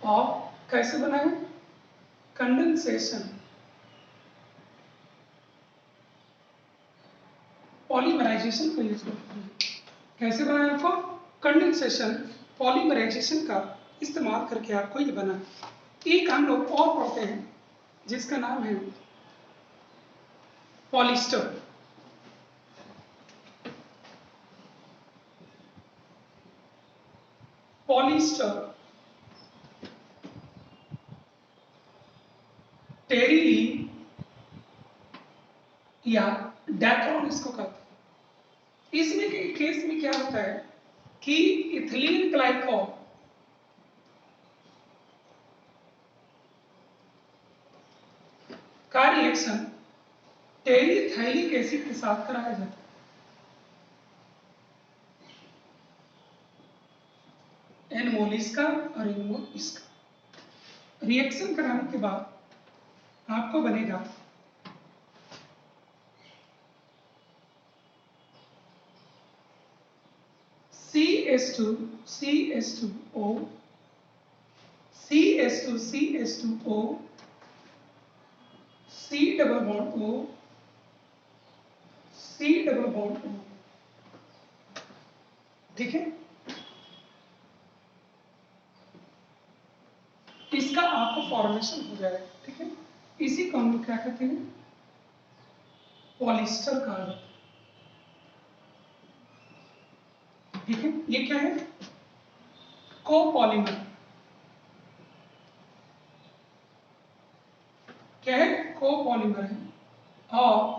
और कैसे बना है, कंडेंसेशन पॉलीमराइजेशन को यूज करते हैं। कैसे बनाया आपको, कंडेंसेशन पॉलीमराइजेशन का इस्तेमाल करके आपको ये बना। एक हम लोग और पढ़ते हैं जिसका नाम है पॉलिस्टर। पॉलिस्टर टेरिलीन या डैक्रॉन इसको कहते हैं। इसमें के केस में क्या होता है कि इथिलीन ग्लाइकॉल का रिएक्शन टेरिथाइलिक एसिड के साथ कराया जाता है। एन मोल इसका और एन मोल इसका। रिएक्शन कराने के बाद आपको बनेगा CH2 CH2O CH2 CH2O C double bond O C double bond O, ठीक है। इसका आपको फॉर्मेशन हो जाएगा, ठीक है। इसी को हम लोग क्या कहते हैं, पॉलिस्टर कहा जाता है, ठीक है। ये क्या है, कोपॉलीमर। क्या है, कोपॉलीमर है और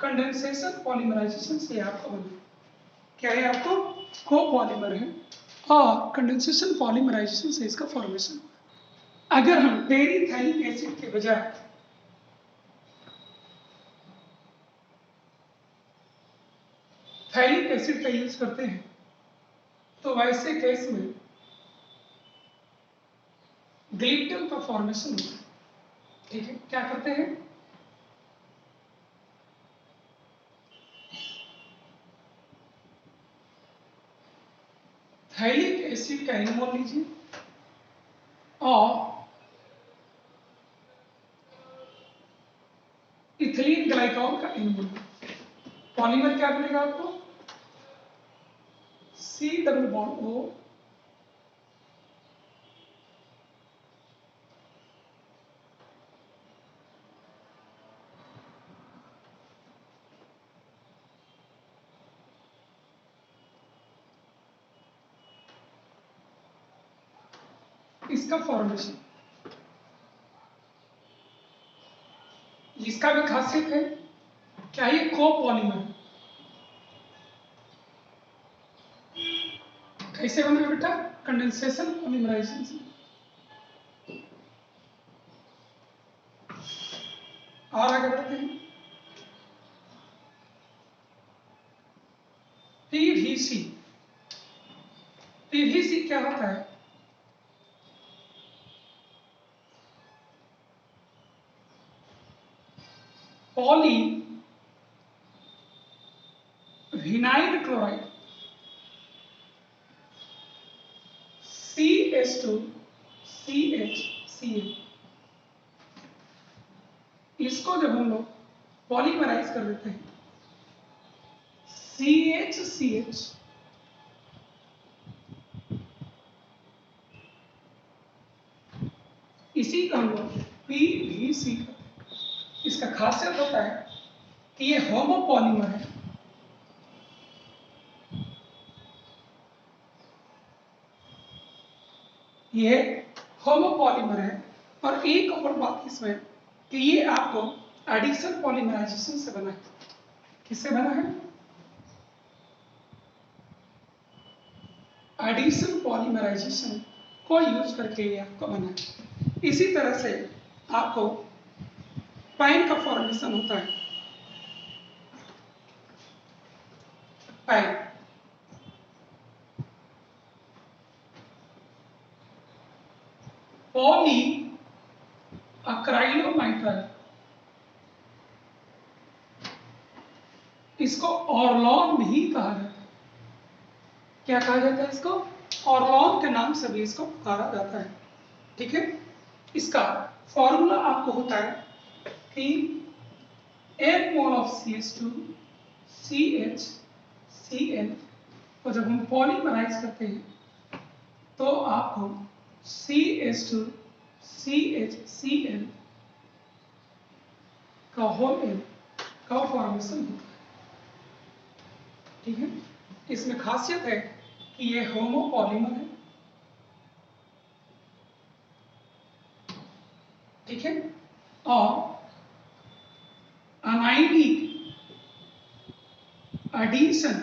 कंडेंसेशन पॉलीमराइजेशन से आपको बना। क्या है, आपको कोपॉलीमर है और कंडेंसेशन पॉलीमराइजेशन से इसका फॉर्मेशन। अगर हम टेरिथाइलिक एसिड के बजाय थाइलिक एसिड का यूज करते हैं तो वैसे केस में ग्लिप्टन का फॉर्मेशन होता है, ठीक है। क्या करते हैं, थाइलिक एसिड का एन मोल लीजिए और इथिलीन ग्लाइकॉल का एन मोल। पॉलीमर क्या बनेगा आपको, C डबल बॉन्ड O इसका फॉर्मेशन। इसका भी खासियत है, क्या ये कोपॉलीमर है। कैसे बना है बेटा, कंडेंसेशन पॉलीमराइजेशन से। और आगे बढ़ते हैं, PVC। PVC क्या होता है, poly vinyl chloride CH2 CHCl। इसको जब हम लोग पॉलीमराइज कर देते हैं CHCH इसी का हम लोग PVC करते हैं। इसका खासियत होता है कि ये होमोपॉलीमर है, ये होमोपॉलीमर है। और एक और बात इसमें कि ये आपको एडिशन पॉलीमराइजेशन से बना है। किससे बना है? एडिशन पॉलीमराइजेशन को यूज करके ये आपको बना है। इसी तरह से आपको पैन का फॉर्मेशन होता है। पैन पॉली अक्राइलोनाइट्राइल, इसको ऑरलॉन भी कहा जाता है। क्या कहा जाता है इसको? ऑरलॉन के नाम से भी इसको पुकारा जाता है। ठीक है, इसका फॉर्मूला आपको होता है कि n mole of CH2 CHCl को जब हम पॉलीमराइज करते हैं तो आपको CH2 CHCl का होल n का फॉर्मेशन होता है। ठीक है, इसमें खासियत है कि ये होमोपॉलीमर है। ठीक है, और अनाइनिक एडिशन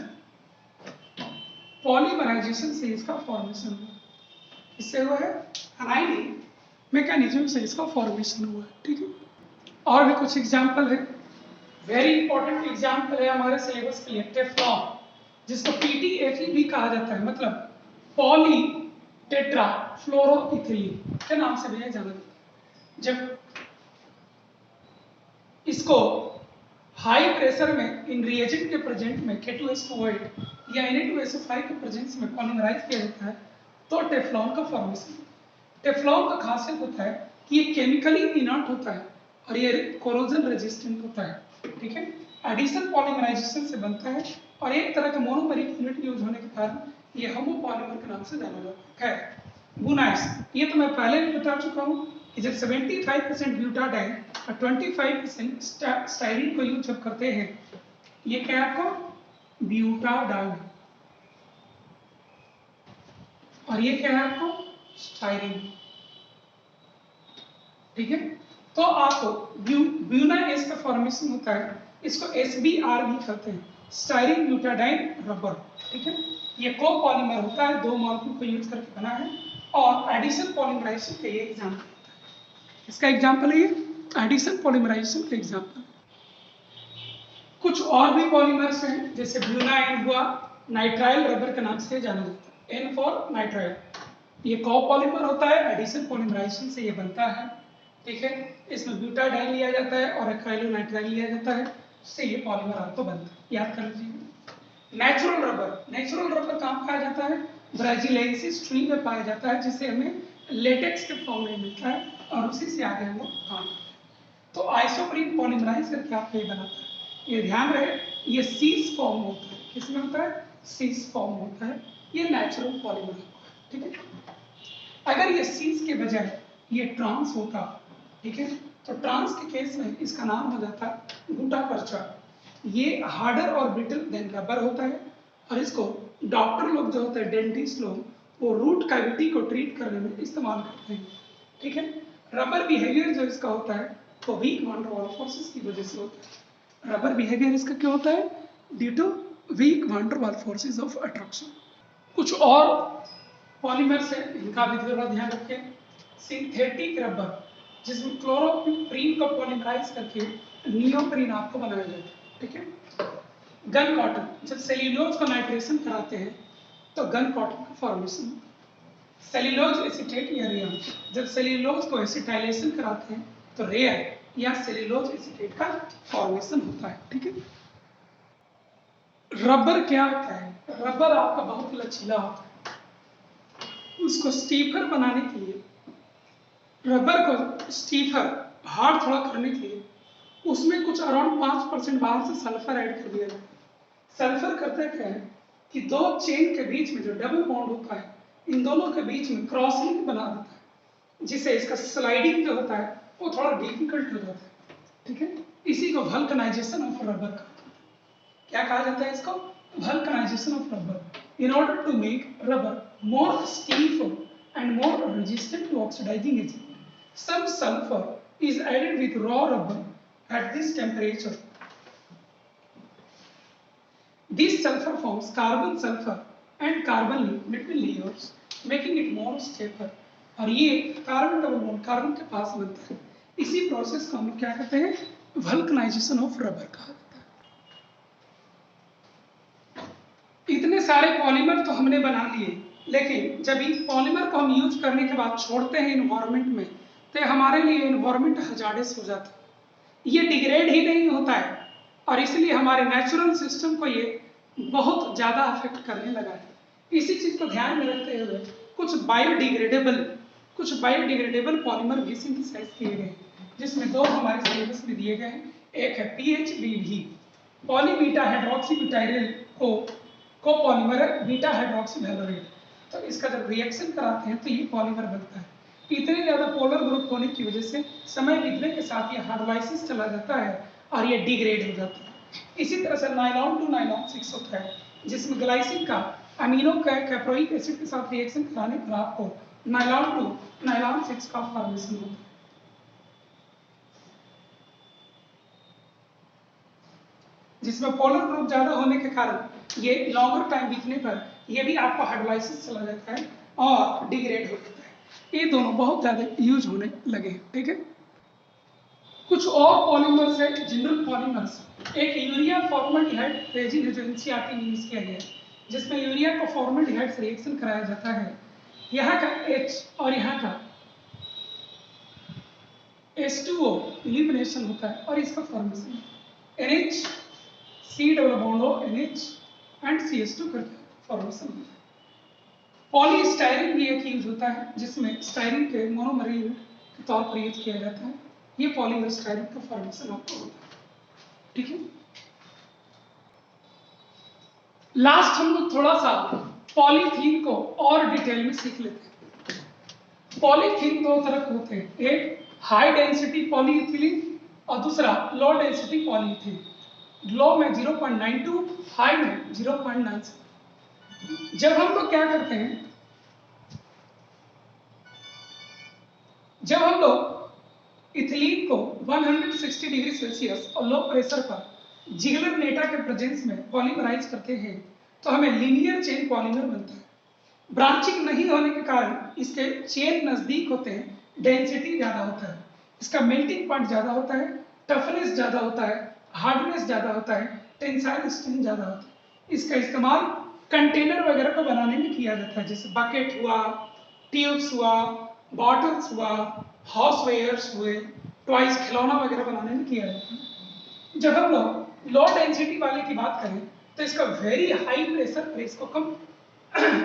पॉलीमराइजेशन से इसका फॉर्मेशन हुआ। इससे हुआ है अनाइनिक मैकेनिज्म से इसका फॉर्मेशन हुआ है। ठीक है, और भी कुछ एग्जाम्पल है। वेरी इंपॉर्टेंट एग्जाम्पल है हमारे सिलेबस के लिए टेफ्लॉन, जिसको PTFE भी कहा जाता है, मतलब पॉली टेट्रा फ्लोरोइथिलीन के नाम से भी जाना जाता है। जब इसको हाई प्रेशर में इन रिएजेंट के प्रेजेंट में K2SO8 या Na2SO5 के प्रेजेंस में पॉलीमराइज किया जाता है तो टेफ्लॉन का फॉर्मेशन। टेफ्लॉन का खासियत होता है कि ये केमिकली इनर्ट होता है और ये कोरोजन रेजिस्टेंट होता है। ठीक है, एडिशन पॉलीमराइजेशन से बनता है और एक तरह का मोनोमेरिक यूनिट यूज होने के कारण ये होमोपॉलीमर के नाम से जाना जाता है। गुनाइस, ये तो मैं पहले भी बता चुका हूँ कि जब 75% ब्यूटाडाइन और 25% स्टाइरीन को यूज जब करते हैं, ये क्या है आपको? ब्यूटाडाइन, और ये क्या है आपको? स्टाइरीन। ठीक है, तो आपको ब्यूनाइस का फॉर्मेशन होता है, इसको SBR भी कहते हैं, स्टाइरीन ब्यूटाडाइन रबर। ठीक है, ये कोपॉलीमर होता है, दो मॉलिक्यूल को यूज करके बना है और एडिशन पॉलीमराइजेशन का ये एग्जाम्पल होता है। इसका एग्जाम्पल है ये एडिशन पॉलीमराइजेशन का एग्जाम्पल। कुछ और भी पॉलीमर्स हैं, जैसे ब्यूनाइन हुआ, नाइट्राइल रबर के नाम से जाना जाता है, N फॉर नाइट्राइल। ये कोपॉलीमर होता है, एडिशन पॉलीमराइजेशन से ये बनता है। ठीक है, इसमें ब्यूटाडाइन लिया जाता है और एक्राइलोनाइट्राइल लिया जाता है, उससे ये पॉलीमर आपको बनता है, याद कर लीजिए। नेचुरल रबर, नेचुरल रबर कहाँ पाया जाता है? ब्राजीलियंसिस ट्री में पाया जाता है, जिससे हमें लेटेक्स के फॉर्म में मिलता है और उसी से आगे हम लोग काम करते हैं। तो आइसोप्रीन पॉलीमराइज करके आपको ये बनाता है। ये ध्यान रहे, ये सीस फॉर्म होता है। किसमें होता है? सीस फॉर्म होता है, ये नेचुरल पॉलीमर। ठीक है, अगर ये सीस के बजाय ये ट्रांस होता, ठीक है, तो ट्रांस के केस में इसका नाम हो जाता गुटापर्चा। ये हार्डर और ब्रिटल देन रबर होता है और इसको डॉक्टर लोग जो होते हैं, डेंटिस्ट लोग, वो रूट कैविटी को ट्रीट करने में इस्तेमाल करते हैं। ठीक है, रबर बिहेवियर जो इसका होता है वो weak van der Waals forces की वजह से होता है। रबर बिहेवियर इसका क्यों होता है? Due to weak van der Waals forces of attraction. कुछ और पॉलीमर्स है, इनका भी थोड़ा ध्यान रखें। सिंथेटिक रबर, जिसमें क्लोरोप्रीन को पॉलीमराइज करके नियोप्रीन आपको बनाया जाता है। ठीक है, गन कॉटन, जब सेल्यूलोज को नाइट्रेशन कराते हैं तो गन कॉटन का फॉर्मेशन होता है। सेल्यूलोज एसीटेट या रेयर, जब सेल्यूलोज को एसिटाइलेशन कराते हैं तो रेयर या सेल्यूलोज एसीटेट का फॉर्मेशन होता है। ठीक है, रबर क्या होता है? रबर आपका बहुत लचीला होता है। उसको स्टीफर बनाने के लिए, रबर को स्टीफर हार्ड थोड़ा करने के लिए उसमें कुछ अराउंड 5% बाहर से सल्फर ऐड कर दिया जाता है। सल्फर करता क्या है कि दो चेन के बीच में जो डबल बॉन्ड होता है, इन दोनों के बीच में क्रॉस लिंक बना देता है, जिससे इसका स्लाइडिंग जो होता है वो थोड़ा डिफिकल्ट हो जाता है। ठीक है, इसी को वल्कनाइजेशन ऑफ रबर कहते हैं। क्या कहा जाता है इसको? Vulcanisation of rubber. In order to make rubber more stiff and more resistant to oxidizing agent. Some sulfur is added with raw rubber at this temperature. This sulfur forms carbon sulfur and carbon link between layers, making it more stable. और ये carbon double bond carbon के पास बनता है। इसी process को हम लोग क्या कहते हैं, वल्कनाइजेशन ऑफ रबर कहा जाता है। इतने सारे पॉलीमर तो हमने बना लिए, लेकिन जब इन पॉलीमर को हम यूज करने के बाद छोड़ते हैं इन्वायरमेंट में, तो हमारे लिए इन्वायरमेंट हजार्डस हो जाता है। ये डिग्रेड ही नहीं होता है और इसलिए हमारे नेचुरल सिस्टम को ये बहुत ज़्यादा अफेक्ट करने लगा है। इसी चीज़ को ध्यान में रखते हुए कुछ बायोडिग्रेडेबल पॉलीमर भी सिंथेसाइज किए गए हैं, जिसमें दो हमारे सिलेबस में दिए गए हैं। एक है PHBB, पॉलीबीटा हाइड्रोक्सीब्यूटाइल को पॉलीमर है बीटा हाइड्रोक्सीवैलोरेट। तो इसका जब रिएक्शन कराते हैं तो ये पॉलीमर बनता है। इतने ज़्यादा पोलर ग्रुप होने की वजह से समय बीतने के साथ ये हाइड्रोलाइसिस चला जाता है और ये डिग्रेड हो जाता है। इसी तरह से नाइलॉन टू नाइलॉन 6 होता है, जिसमें ग्लाइसिन का अमीनो कैप्रोइक एसिड के साथ रिएक्शन कराने पर आपको नाइलॉन टू नाइलॉन 6 का फॉर्मेशन होता है। जिसमें पोलर ग्रुप ज्यादा होने के कारण ये लॉन्गर टाइम बीतने पर ये भी आपका हाइड्रोलाइसिस चला जाता है और डिग्रेड हो जाता है। ये दोनों बहुत ज्यादा यूज होने लगे हैं। ठीक है, कुछ और पॉलीमर्स है, जनरल पॉलीमर्स। एक यूरिया फॉर्मल्डिहाइड रेजिन है जो एनसीईआरटी में यूज किया गया है, जिसमें यूरिया को फॉर्मल्डिहाइड से रिएक्शन कराया जाता है। यहाँ का H और यहाँ का H2O इलिमिनेशन होता है और इसका formation NH C double bond O NH and CH2 करके फॉर्मेशन होता है। पॉलीस्टाइरीन भी एक यूज होता है, जिसमें स्टाइरीन के मोनोमर यूनिट के तौर पर यूज किया जाता है। ये पॉलीमर स्टाइरीन का फॉर्मेशन आपको होता है। ठीक है, लास्ट हम लोग थोड़ा सा पॉलीथीन को और डिटेल में सीख लेते हैं। पॉलीथीन दो तरह के होते हैं, एक हाई डेंसिटी पॉलीइथिलीन और दूसरा लो डेंसिटी पॉलीइथिलीन। लो में 0.92, हाई में 0.97। जब हम लोग क्या करते हैं, जब हम लोग इथिलीन को 160 डिग्री सेल्सियस और लो प्रेशर पर जिगलर नेटा के प्रेजेंस में पॉलीमराइज करते हैं तो हमें लीनियर चेन पॉलीमर बनता है। ब्रांचिंग नहीं होने के कारण इसके चेन नजदीक होते हैं, डेंसिटी ज्यादा होता है, इसका मेल्टिंग पॉइंट ज्यादा होता है, टफनेस ज्यादा होता है, हार्डनेस ज्यादा होता है, टेंसाइल स्ट्रेंथ ज्यादा होता है। इसका इस्तेमाल कंटेनर वगैरह को बनाने में किया जाता है, जैसे बकेट हुआ, ट्यूब्स हुआ, बॉटल्स हुआ, हाउसवेयर्स हुए, टॉयज खिलौना वगैरह बनाने में किया जाता है। जब हम लोग लो डेंसिटी वाले की बात करें तो इसका वेरी हाई प्रेशर पर इसको कम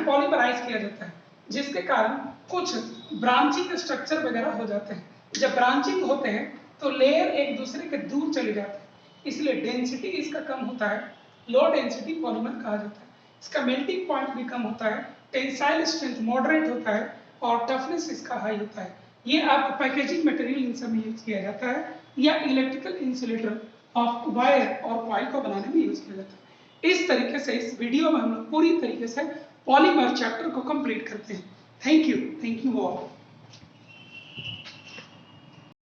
पॉलीमराइज किया जाता है, जिसके कारण कुछ ब्रांचिंग स्ट्रक्चर वगैरह हो जाते हैं। जब ब्रांचिंग होते हैं तो लेयर एक दूसरे के दूर चले जाते हैं, इसलिए डेंसिटी इसका कम होता है, लो डेंसिटी पॉलीमर कहा जाता है। इसका मेल्टिंग पॉइंट भी कम होता है, टेंसाइल स्ट्रेंथ मॉडरेट होता है और टफनेस इसका हाई होता है। ये आपको पैकेजिंग मटेरियल इन सब में यूज किया जाता है या इलेक्ट्रिकल इंसुलेटर ऑफ वायर और कॉइल को बनाने में यूज किया जाता है। इस तरीके से इस वीडियो में हम लोग पूरी तरीके से पॉलीमर चैप्टर को कंप्लीट करते हैं। Thank you all.